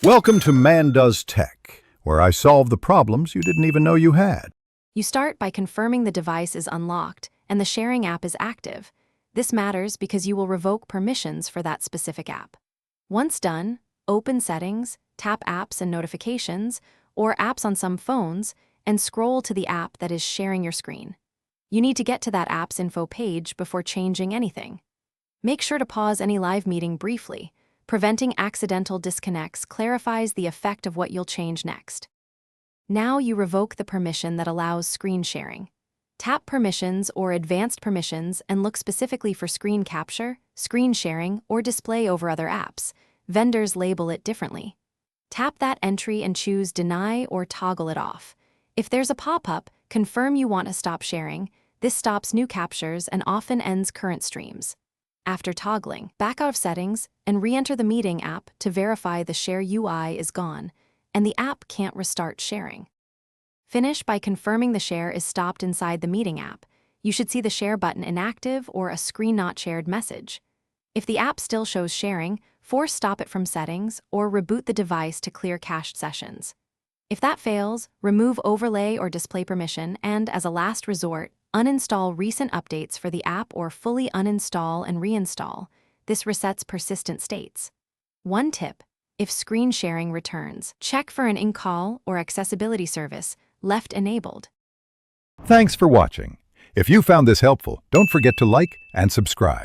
Welcome to Man Does Tech, where I solve the problems you didn't even know you had. You start by confirming the device is unlocked and the sharing app is active. This matters because you will revoke permissions for that specific app. Once done, open Settings, tap Apps and Notifications, or Apps on some phones, and scroll to the app that is sharing your screen. You need to get to that app's info page before changing anything. Make sure to pause any live meeting briefly. Preventing accidental disconnects clarifies the effect of what you'll change next. Now you revoke the permission that allows screen sharing. Tap Permissions or Advanced Permissions and look specifically for screen capture, screen sharing, or display over other apps. Vendors label it differently. Tap that entry and choose Deny or toggle it off. If there's a pop-up, confirm you want to stop sharing. This stops new captures and often ends current streams. After toggling, back out of Settings and re-enter the Meeting app to verify the Share UI is gone, and the app can't restart sharing. Finish by confirming the share is stopped inside the Meeting app. You should see the Share button inactive or a Screen Not Shared message. If the app still shows sharing, force stop it from Settings or reboot the device to clear cached sessions. If that fails, remove overlay or display permission and, as a last resort, uninstall recent updates for the app or fully uninstall and reinstall. This resets persistent states. One tip: if screen sharing returns, check for an in-call or accessibility service left enabled. Thanks for watching. If you found this helpful, don't forget to like and subscribe.